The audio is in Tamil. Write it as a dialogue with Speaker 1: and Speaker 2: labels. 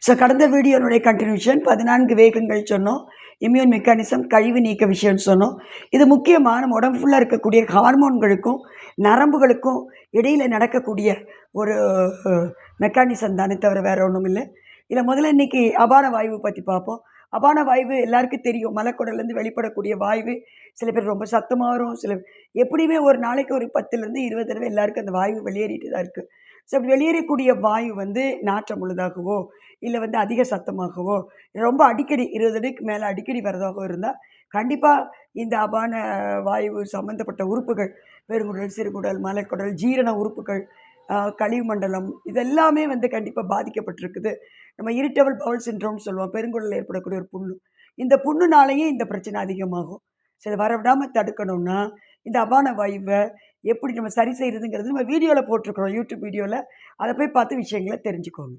Speaker 1: ஸோ கடந்த வீடியோனுடைய கண்டினியூஷன் 14 வேகங்கள் சொன்னோம். இம்யூன் மெக்கானிசம், கழிவு நீக்க விஷயம்னு சொன்னோம். இது முக்கியமாக நம்ம உடம்பு ஃபுல்லாக இருக்கக்கூடிய ஹார்மோன்களுக்கும் நரம்புகளுக்கும் இடையில் நடக்கக்கூடிய ஒரு மெக்கானிசம் தானே தவிர வேறு ஒன்றும் இல்லை. இதில் முதல்ல இன்றைக்கி அபான வாயு பற்றி பார்ப்போம். அபான வாயு எல்லாருக்கும் தெரியும். மலைக்குடல்லேருந்து வெளிப்படக்கூடிய வாயு சில பேர் ரொம்ப சத்தமாக வரும். சில எப்படியுமே ஒரு நாளைக்கு ஒரு 10லேருந்து 20 தடவை எல்லாருக்கும் அந்த வாயு வெளியேறிட்டு தான் இருக்குது. ஸோ அப்படி வெளியேறக்கூடிய வாயு நாற்றம் உள்ளதாகவோ இல்லை அதிக சத்தமாகவோ ரொம்ப அடிக்கடி 20 அடிக்கு மேலே அடிக்கடி வரதாகவோ இருந்தால் கண்டிப்பாக இந்த அபான வாயு சம்மந்தப்பட்ட உறுப்புகள், பெருங்குடல், சிறுகுடல், மலைக்குடல், ஜீரண உறுப்புகள், கழிவு மண்டலம் இதெல்லாமே கண்டிப்பாக பாதிக்கப்பட்டிருக்குது. நம்ம இரிட்டபிள் பவுல் சிண்ட்ரோம்னு சொல்லுவோம். பெருங்குடலில் ஏற்படக்கூடிய ஒரு புண்ணு. இந்த புண்ணுனாலேயே இந்த பிரச்சனை அதிகமாகும். சரி, வரவிடாமல் தடுக்கணும்னா இந்த அபான வாயுவை எப்படி நம்ம சரி செய்கிறதுங்கிறது நம்ம வீடியோவில் போட்டிருக்கிறோம். யூடியூப் வீடியோவில் அதை போய் பார்த்து விஷயங்களை தெரிஞ்சுக்கோங்க.